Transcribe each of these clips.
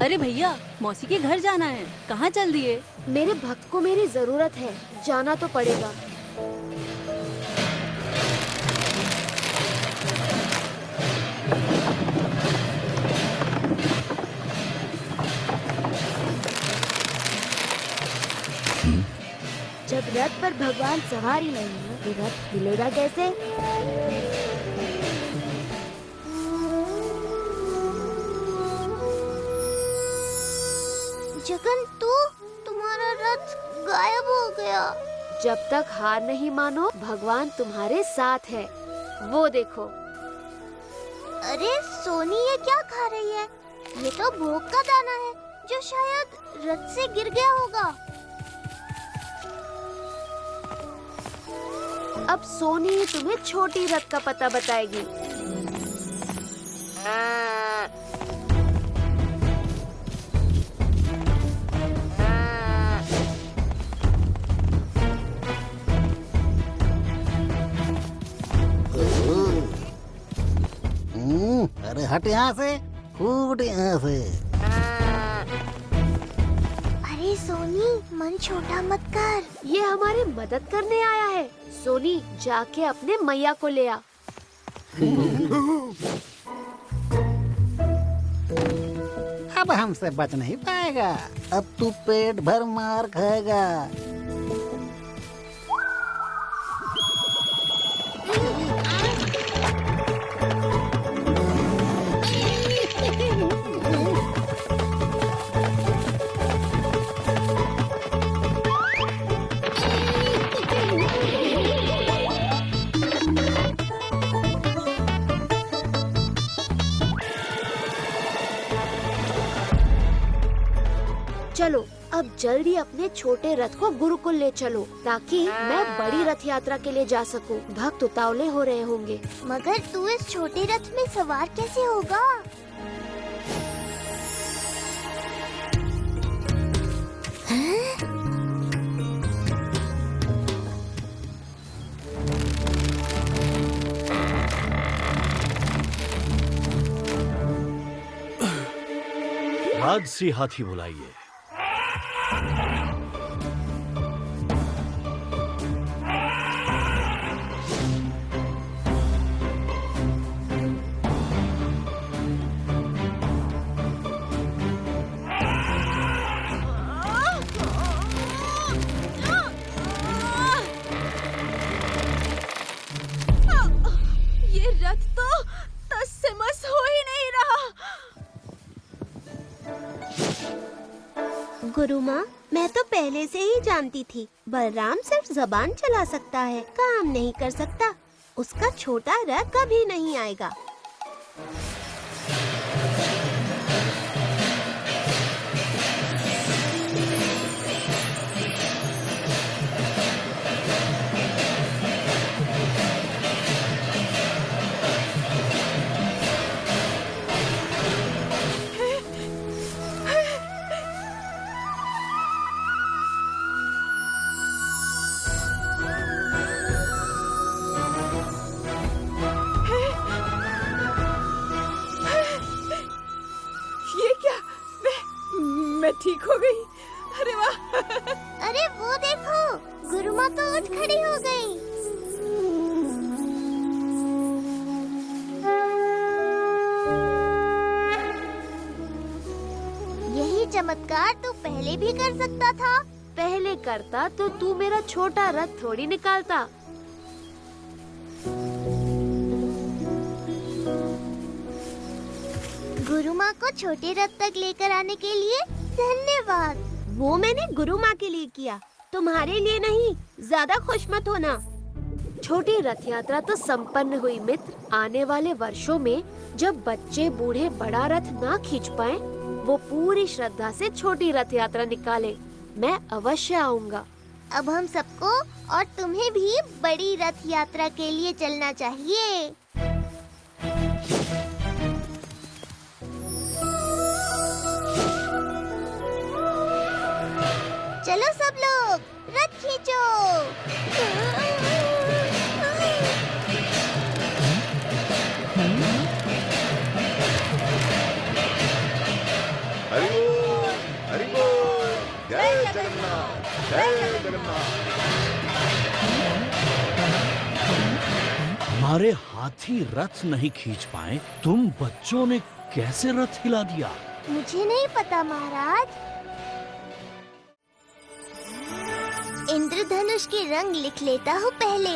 अरे भैया, मौसी के घर जाना है, कहाँ चल दिए? मेरे भक्त को मेरी जरूरत है, जाना तो पड़ेगा। जब रथ पर भगवान सवार ही नहीं है, तो रथ हिलेगा कैसे? जगन, तुम्हारा रथ गायब हो गया। जब तक हार नहीं मानो, भगवान तुम्हारे साथ है। वो देखो। अरे सोनी, ये क्या खा रही है? ये तो भोग का दाना है, जो शायद रथ से गिर गया होगा। अब सोनी तुम्हें छोटी रथ का पता बताएगी। अरे हट यहाँ से, कूद यहाँ से। अरे सोनी, मन छोटा मत कर। ये हमारी मदद करने आया है। सोनी, जाके अपने मैया को ले आ। अब हमसे बच नहीं पाएगा। अब तू पेट भर मार खाएगा। चलो अब जल्दी अपने छोटे रथ को गुरुकुल ले चलो, ताकि मैं बड़ी रथ यात्रा के लिए जा सकूं। भक्त उतावले हो रहे होंगे। मगर तू इस छोटे रथ में सवार कैसे होगा? राजसी हाथी बुलाइए। ये रथ तो तस से मस हो ही नहीं रहा। गुरु माँ, मैं तो पहले से ही जानती थी, बलराम सिर्फ जबान चला सकता है, काम नहीं कर सकता। उसका छोटा रथ कभी नहीं आएगा। ये क्या? मैं ठीक हो गई। अरे वाह! अरे वो देखो, गुरु माँ तो उठ खड़ी हो गई। यही चमत्कार तू पहले भी कर सकता था। पहले करता तो तू मेरा छोटा रथ थोड़ी निकालता। गुरु माँ को छोटे रथ तक लेकर आने के लिए धन्यवाद। वो मैंने गुरु माँ के लिए किया, तुम्हारे लिए नहीं। ज्यादा खुश मत होना। छोटी रथ यात्रा तो संपन्न हुई मित्र। आने वाले वर्षों में जब बच्चे बूढ़े बड़ा रथ ना खींच पाए, वो पूरी श्रद्धा से छोटी रथ यात्रा निकाले। मैं अवश्य आऊंगा। अब हम सबको और तुम्हें भी बड़ी रथ यात्रा के लिए चलना चाहिए। चलो सब लोग, रथ खींचो। हरि हमारे हाथी रथ नहीं खींच पाए, तुम बच्चों ने कैसे रथ हिला दिया? मुझे नहीं पता महाराज। इंद्रधनुष के रंग लिख लेता हूँ पहले।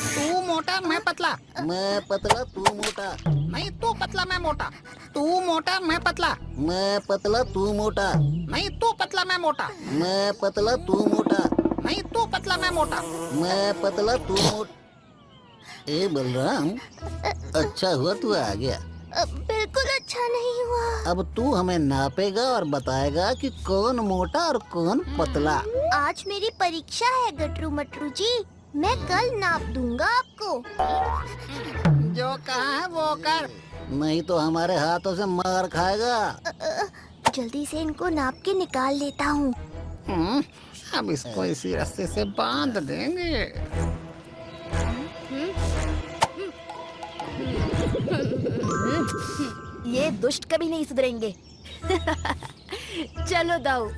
तू मोटा मैं पतला, मैं पतला तू मोटा, नहीं तू पतला मैं मोटा, तू मोटा मैं पतला, मैं पतला तू मोटा, नहीं तू पतला मैं मोटा, मैं पतला तू मोटा, नहीं तू पतला मैं मोटा, मैं पतला तू मोटा। ए बलराम, अच्छा हुआ तू आ गया। बिल्कुल अच्छा नहीं हुआ। अब तू हमें नापेगा और बताएगा कि कौन मोटा और कौन पतला। आज मेरी परीक्षा है गटरू मटरू जी, मैं कल नाप दूंगा आपको। जो कहा है वो कर, नहीं तो हमारे हाथों से मार खाएगा। जल्दी से इनको नाप के निकाल लेता हूँ। अब इसको इसी रस्ते से बांध देंगे। ये दुष्ट कभी नहीं सुधरेंगे। चलो दाऊ,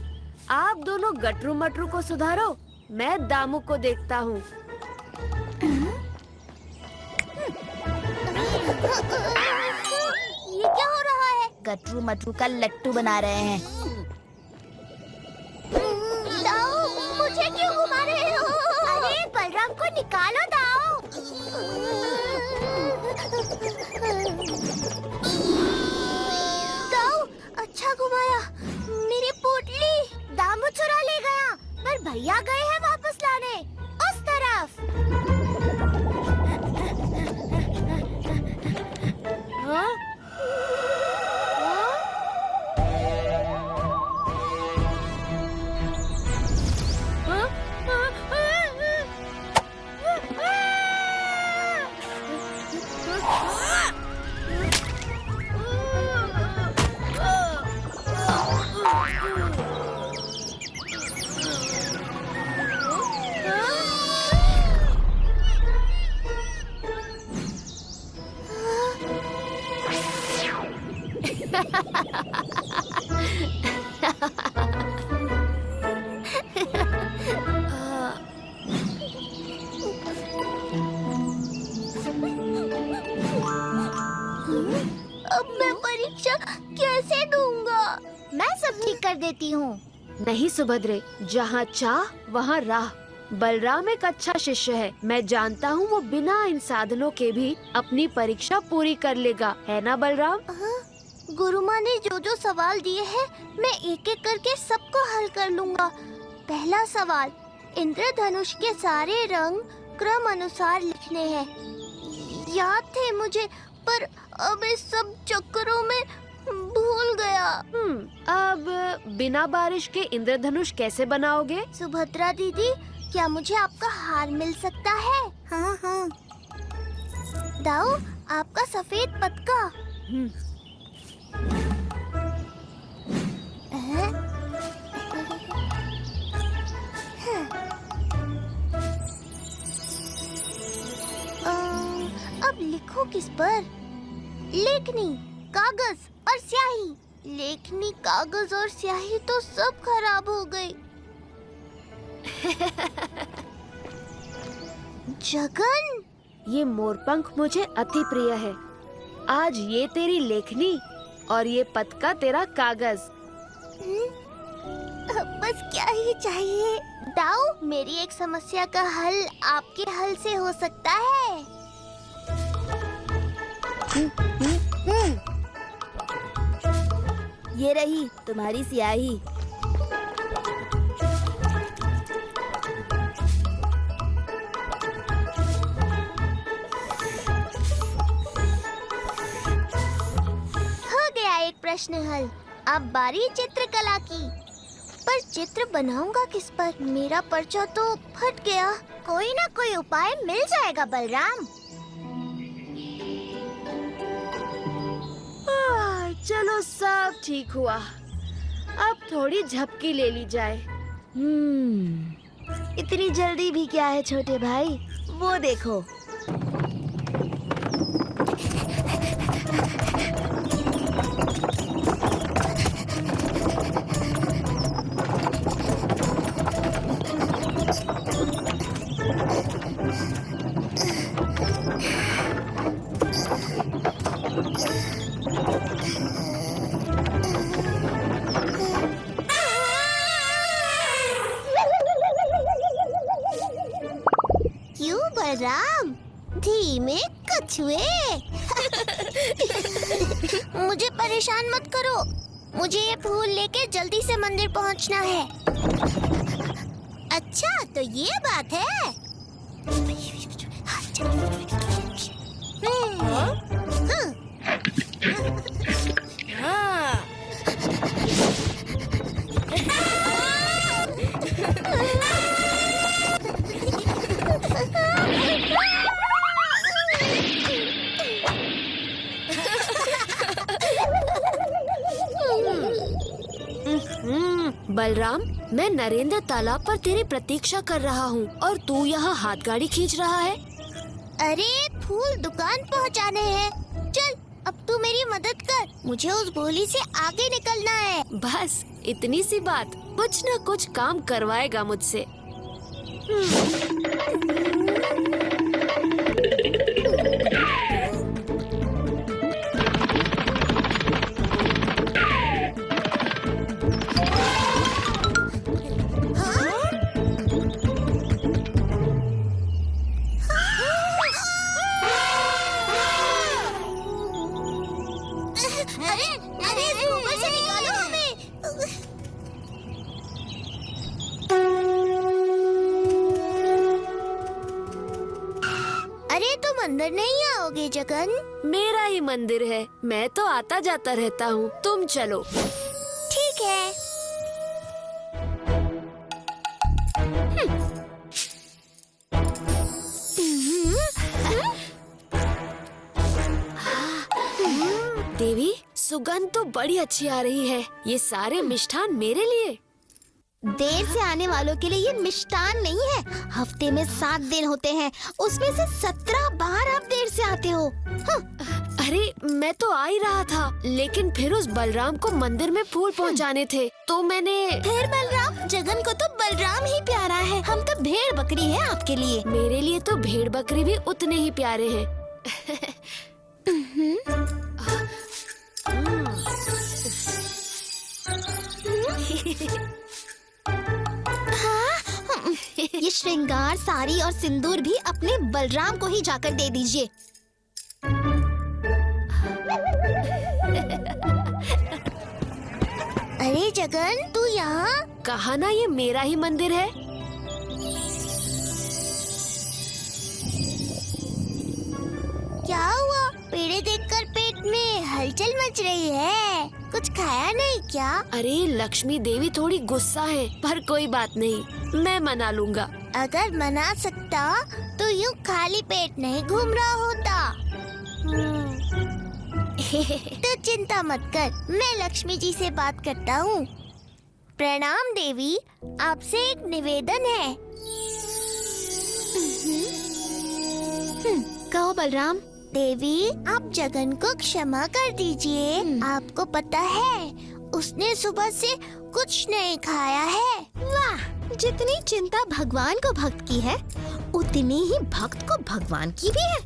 आप दोनों गटरू मटरू को सुधारो, मैं दामू को देखता हूँ। ये क्या हो रहा है? गटरू मटरू का लट्टू बना रहे हैं। दाऊ, मुझे क्यों घुमा रहे हो? अरे बलराम को निकालो दाऊ। दाऊ, अच्छा घुमाया। मेरी पोटली दामू चुरा ले गया, पर भैया गए हैं वापस लाने उस तरफ। हाँ? अब मैं परीक्षा कैसे दूंगा? मैं सब ठीक कर देती हूँ। नहीं सुभद्रे, जहाँ चाह वहाँ राह। बलराम एक अच्छा शिष्य है, मैं जानता हूँ वो बिना इन साधनों के भी अपनी परीक्षा पूरी कर लेगा, है ना बलराम? गुरुमाँ ने जो जो सवाल दिए हैं, मैं एक एक करके सबको हल कर लूँगा। पहला सवाल, इंद्रधनुष के सारे रंग क्रम अनुसार लिखने हैं। याद थे मुझे, पर अब इस सब चक्करों में भूल गया। अब बिना बारिश के इंद्रधनुष कैसे बनाओगे? सुभद्रा दीदी, क्या मुझे आपका हार मिल सकता है? हाँ हाँ। दाऊ, आपका सफेद पतका। अब लिखो किस पर? लेखनी, कागज और स्याही। लेखनी, कागज और स्याही तो सब खराब हो गई। जगन, ये मोरपंख मुझे अति प्रिय है। आज ये तेरी लेखनी और ये पतका तेरा कागज। बस क्या ही चाहिए। दाऊ, मेरी एक समस्या का हल आपके हल से हो सकता है। ये रही तुम्हारी स्याही। हो गया एक प्रश्न हल। अब बारी चित्रकला की। पर चित्र बनाऊंगा किस पर? मेरा पर्चा तो फट गया। कोई ना कोई उपाय मिल जाएगा बलराम। चलो, सब ठीक हुआ। अब थोड़ी झपकी ले ली जाए। इतनी जल्दी भी क्या है छोटे भाई, वो देखो। बलराम, धीमे कछुए। मुझे परेशान मत करो, मुझे ये फूल लेके जल्दी से मंदिर पहुंचना है। अच्छा तो ये बात है। बलराम, मैं नरेंद्र तालाब पर तेरी प्रतीक्षा कर रहा हूँ और तू यहाँ हाथ गाड़ी खींच रहा है। अरे फूल दुकान पहुँचाने हैं। चल अब तू मेरी मदद कर, मुझे उस गोली से आगे निकलना है। बस इतनी सी बात, कुछ न कुछ काम करवाएगा मुझसे। अरे इस ऊपर से निकालो हमें। अरे तुम अंदर नहीं आओगे जगन? मेरा ही मंदिर है, मैं तो आता जाता रहता हूँ, तुम चलो। ठीक है। देवी, सुगंध तो बड़ी अच्छी आ रही है। ये सारे मिष्ठान मेरे लिए। देर से आने वालों के लिए ये मिष्टान नहीं है। हफ्ते में 7 दिन होते हैं, उसमें से 17 बार आप देर से आते हो। अरे मैं तो आ ही रहा था, लेकिन फिर उस बलराम को मंदिर में फूल पहुंचाने थे, तो मैंने। फिर बलराम, जगन को तो बलराम ही प्यारा है, हम तो भेड़ बकरी है आपके लिए। मेरे लिए तो भेड़ बकरी भी उतने ही प्यारे हैं। ये श्रृंगार साड़ी और सिंदूर भी अपने बलराम को ही जाकर दे दीजिए। अरे जगन, तू यहाँ? कहा ना ये मेरा ही मंदिर है। क्या हुआ? पेड़े देखकर पेट में हलचल मच रही है। कुछ खाया नहीं क्या? अरे लक्ष्मी देवी थोड़ी गुस्सा है, पर कोई बात नहीं, मैं मना लूंगा। अगर मना सकता तो यूँ खाली पेट नहीं घूम रहा होता। तो चिंता मत कर, मैं लक्ष्मी जी से बात करता हूँ। प्रणाम देवी, आपसे एक निवेदन है। कहो बलराम। देवी, आप जगन को क्षमा कर दीजिए। आपको पता है, उसने सुबह से कुछ नहीं खाया है। वाह, जितनी चिंता भगवान को भक्त की है, उतनी ही भक्त को भगवान की भी है।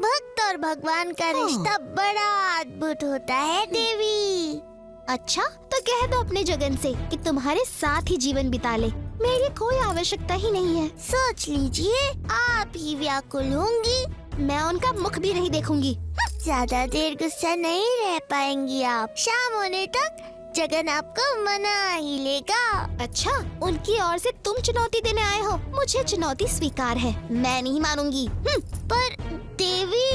भक्त और भगवान का रिश्ता बड़ा अद्भुत होता है देवी। अच्छा, तो कह दो अपने जगन से कि तुम्हारे साथ ही जीवन बिता ले। मेरी कोई आवश्यकता ही नहीं है। सोच लीजिए, आप ही व्याकुल होंगी, मैं उनका मुख भी नहीं देखूंगी। ज्यादा देर गुस्सा नहीं रह पाएंगी आप। शाम होने तक जगन आपको मना ही लेगा। अच्छा, उनकी ओर से तुम चुनौती देने आए हो? मुझे चुनौती स्वीकार है, मैं नहीं मानूंगी। पर देवी,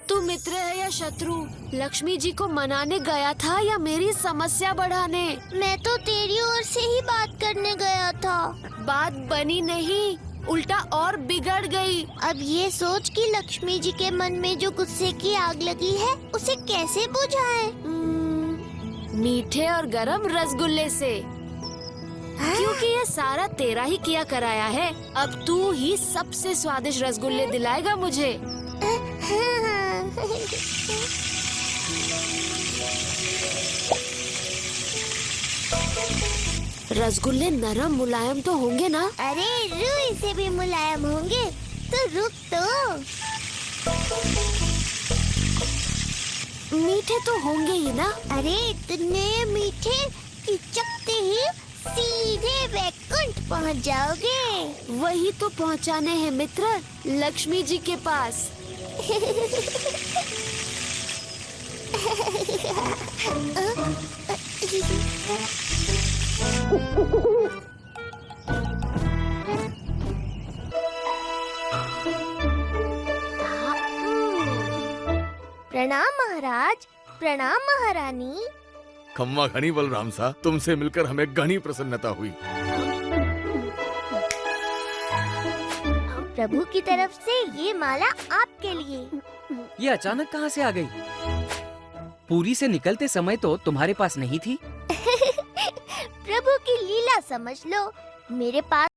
तू मित्र है या शत्रु? लक्ष्मी जी को मनाने गया था या मेरी समस्या बढ़ाने? मैं तो तेरी ओर से ही बात करने गया था। बात बनी नहीं, उल्टा और बिगड़ गई। अब ये सोच कि लक्ष्मी जी के मन में जो गुस्से की आग लगी है, उसे कैसे बुझाएं? मीठे और गरम रसगुल्ले से। क्योंकि ये सारा तेरा ही किया कराया है, अब तू ही सबसे स्वादिष्ट रसगुल्ले दिलाएगा मुझे। रसगुल्ले नरम मुलायम तो होंगे ना? अरे रूई से भी मुलायम होंगे, तो रुक तो। मीठे तो होंगे ही ना? अरे इतने मीठे कि चखते ही सीधे वैकुंठ पहुंच जाओगे। वही तो पहुंचाने हैं मित्र, लक्ष्मी जी के पास। प्रणाम महाराज, प्रणाम महारानी। खम्मा घनी बलराम सा, तुमसे मिलकर हमें घनी प्रसन्नता हुई। प्रभु की तरफ से ये माला आपके लिए। ये अचानक कहाँ से आ गई? पूरी से निकलते समय तो तुम्हारे पास नहीं थी। प्रभु की लीला समझ लो। मेरे पास